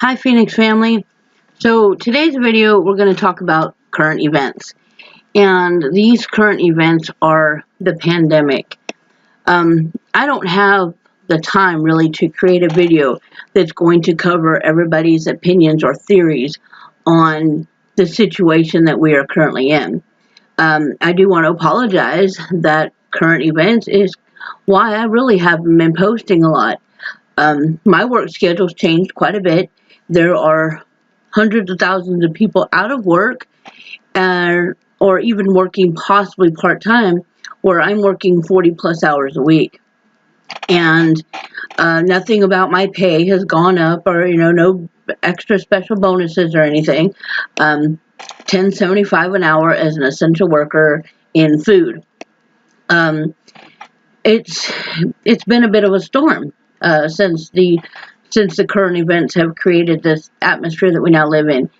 Hi, Phoenix family. So today's video, we're going to talk about current events. And these current events are the pandemic. I don't have the time really to create a video that's going to cover everybody's opinions or theories on the situation that we are currently in. I do want to apologize that current events is why I really haven't been posting a lot. My work schedule's changed quite a bit. There are hundreds of thousands of people out of work, or even working possibly part-time, where I'm working 40 plus hours a week. And nothing about my pay has gone up, or no extra special bonuses or anything. 10.75 an hour as an essential worker in food. It's been a bit of a storm since the current events have created this atmosphere that we now live in.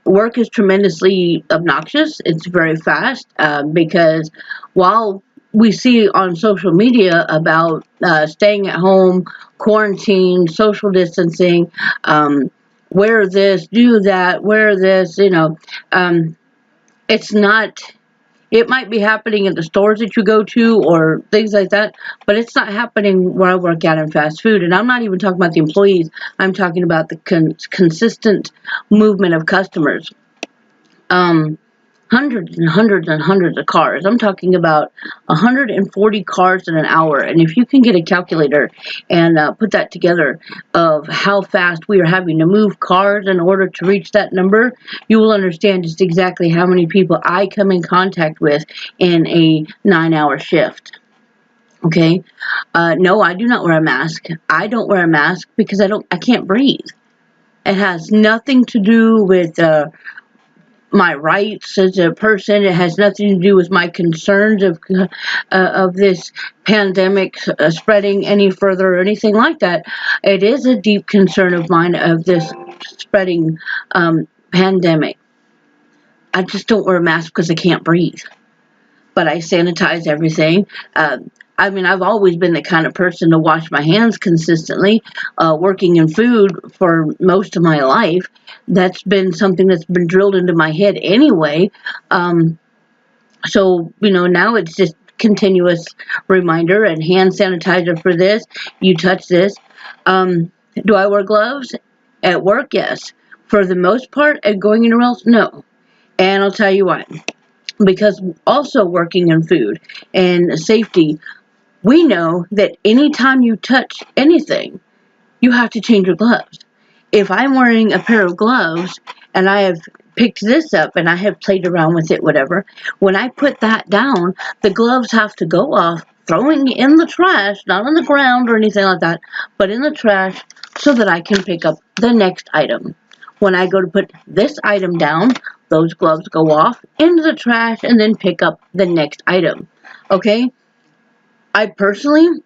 Work is tremendously obnoxious. It's very fast because while we see on social media about staying at home, quarantine, social distancing, wear this, do that, wear this, it's not. It might be happening at the stores that you go to or things like that, but it's not happening where I work out in fast food. And I'm not even talking about the employees. I'm talking about the consistent movement of customers. Hundreds and hundreds and hundreds of cars. I'm talking about 140 cars in an hour. And if you can get a calculator and put that together of how fast we are having to move cars in order to reach that number, you will understand just exactly how many people I come in contact with in a 9-hour shift. Okay? No, I do not wear a mask. I don't wear a mask because I can't breathe. It has nothing to do with my rights as a person. It has nothing to do with my concerns of this pandemic spreading any further or anything like that. It is a deep concern of mine of this spreading pandemic. I just don't wear a mask because I can't breathe. But I sanitize everything. I've always been the kind of person to wash my hands consistently, working in food for most of my life. That's been something that's been drilled into my head anyway. So, now it's just continuous reminder and hand sanitizer for this. You touch this. Do I wear gloves? At work, yes. For the most part, at going anywhere else, no. And I'll tell you why. Because also working in food and safety, we know that anytime you touch anything, you have to change your gloves. If I'm wearing a pair of gloves and I have picked this up and I have played around with it, whatever, when I put that down, the gloves have to go off, throwing in the trash, not on the ground or anything like that, but in the trash so that I can pick up the next item. When I go to put this item down, those gloves go off into the trash and then pick up the next item. Okay? I personally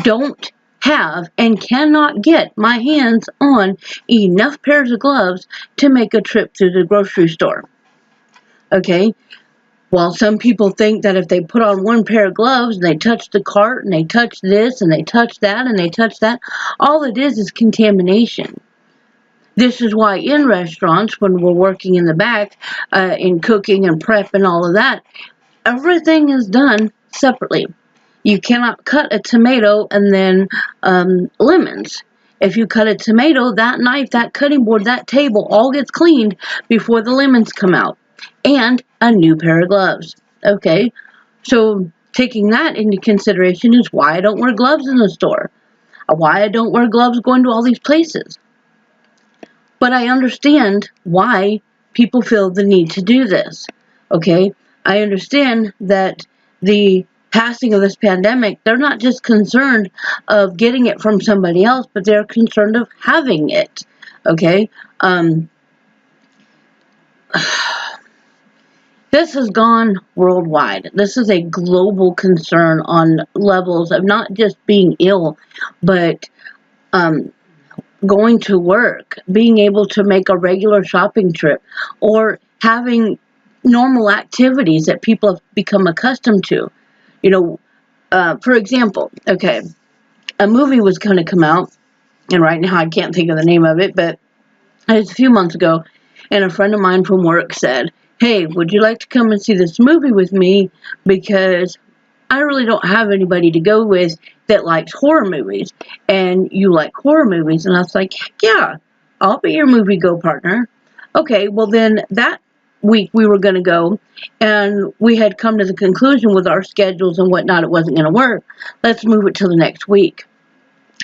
don't have and cannot get my hands on enough pairs of gloves to make a trip to the grocery store. Okay? While some people think that if they put on one pair of gloves and they touch the cart and they touch this and they touch that and they touch that, all it is contamination. This is why in restaurants, when we're working in the back, in cooking and prep and all of that, everything is done separately. You cannot cut a tomato and then lemons. If you cut a tomato, that knife, that cutting board, that table all gets cleaned before the lemons come out. And a new pair of gloves. Okay? So taking that into consideration is why I don't wear gloves in the store. Why I don't wear gloves going to all these places. But I understand why people feel the need to do this. Okay? I understand that the passing of this pandemic, they're not just concerned of getting it from somebody else, but they're concerned of having it. Okay? This has gone worldwide. This is a global concern on levels of not just being ill, but going to work, being able to make a regular shopping trip, or having normal activities that people have become accustomed to. For example, okay, a movie was going to come out, and right now I can't think of the name of it, but it was a few months ago, and a friend of mine from work said, "Hey, would you like to come and see this movie with me? Because I really don't have anybody to go with that likes horror movies, and you like horror movies." And I was like, "Heck yeah, I'll be your movie go partner." Okay, well then that week we were going to go, and we had come to the conclusion with our schedules and whatnot, it wasn't going to work. Let's move it to the next week.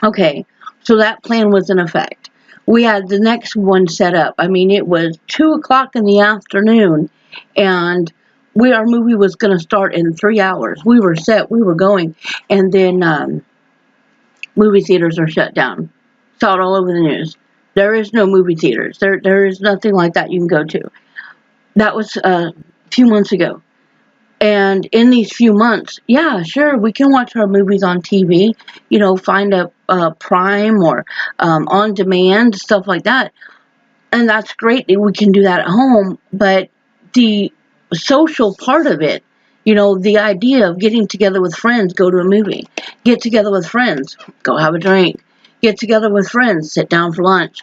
Okay, so that plan was in effect. We had the next one set up. I mean, it was 2 o'clock in the afternoon, and our movie was going to start in 3 hours. We were set, we were going, and then movie theaters are shut down. Saw it all over the news. There is no movie theaters. There is nothing like that you can go to. That was a few months ago. And in these few months, yeah, sure, we can watch our movies on TV, find a Prime or on demand, stuff like that. And that's great that we can do that at home. But the social part of it, the idea of getting together with friends, go to a movie, get together with friends, go have a drink, get together with friends, sit down for lunch.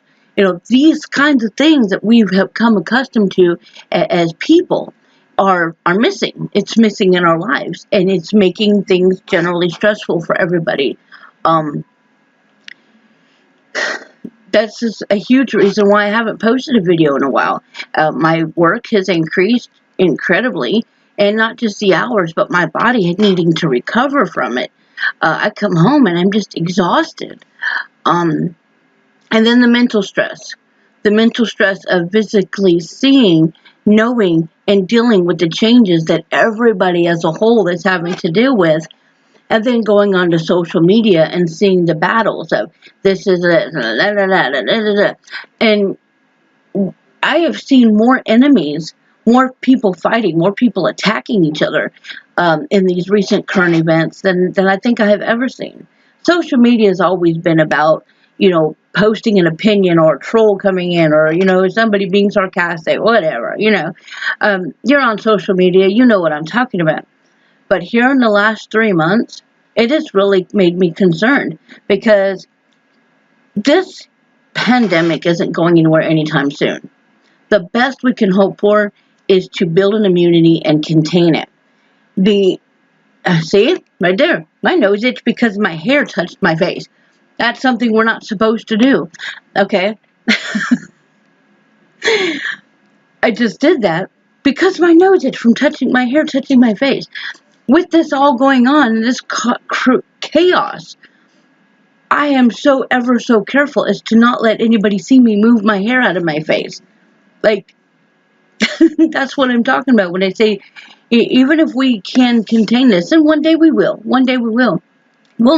These kinds of things that we've come accustomed to as people are missing. It's missing in our lives, and it's making things generally stressful for everybody. Um, that's just a huge reason why I haven't posted a video in a while. My work has increased incredibly, and not just the hours, but my body needing to recover from it. I come home and I'm just exhausted. Um, and then the mental stress of physically seeing, knowing, and dealing with the changes that everybody as a whole is having to deal with, and then going onto social media and seeing the battles of this is a da, da, da, da, da, da. And I have seen more enemies, more people fighting, more people attacking each other in these recent current events than I think I have ever seen. Social media has always been about, posting an opinion or a troll coming in or, somebody being sarcastic, whatever, You're on social media, you know what I'm talking about. But here in the last 3 months, it has really made me concerned because this pandemic isn't going anywhere anytime soon. The best we can hope for is to build an immunity and contain it. The See, right there, my nose itched because my hair touched my face. That's something we're not supposed to do. Okay, I just did that because my nose itched from touching my hair, touching my face. With this all going on, this chaos, I am so ever so careful as to not let anybody see me move my hair out of my face. Like, that's what I'm talking about when I say, even if we can contain this, and one day we will, we'll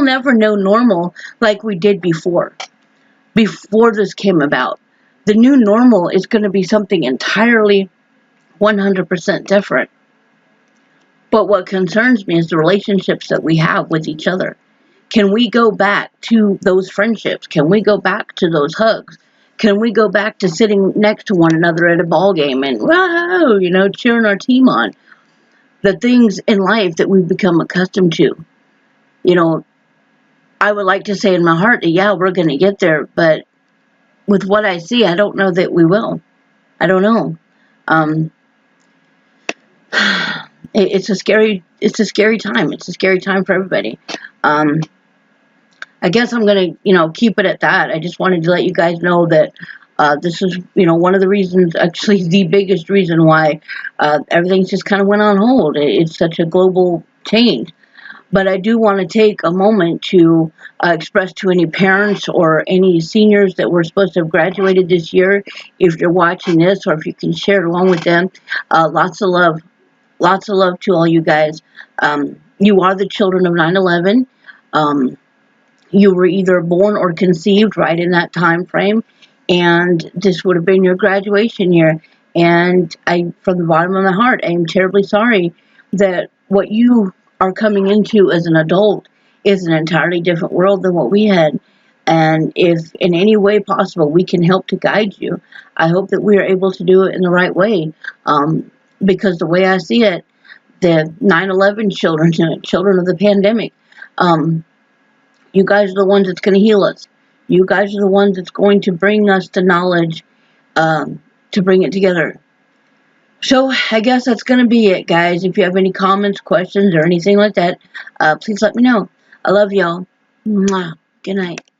never know normal like we did before this came about. The new normal is going to be something entirely 100% different. But what concerns me is the relationships that we have with each other. Can we go back to those friendships? Can we go back to those hugs? Can we go back to sitting next to one another at a ball game and, whoa, cheering our team on? The things in life that we've become accustomed to. I would like to say in my heart that, yeah, we're going to get there, but with what I see, I don't know that we will. I don't know. Um, it's a scary time. It's a scary time for everybody. Um, I guess I'm going to, keep it at that. I just wanted to let you guys know that this is, one of the reasons, actually the biggest reason why everything's just kind of went on hold. It's such a global change. But I do want to take a moment to express to any parents or any seniors that were supposed to have graduated this year, if you're watching this or if you can share it along with them, lots of love. Lots of love to all you guys. You are the children of 9/11. Um, you were either born or conceived right in that time frame, and this would have been your graduation year. And from the bottom of my heart, I am terribly sorry that what you are coming into as an adult is an entirely different world than what we had. And if in any way possible we can help to guide you, I hope that we are able to do it in the right way. Because the way I see it, the 9/11 children of the pandemic, you guys are the ones that's going to heal us. You guys are the ones that's going to bring us the knowledge to bring it together. So I guess that's going to be it, guys. If you have any comments, questions, or anything like that, please let me know. I love y'all. Mwah. Good night.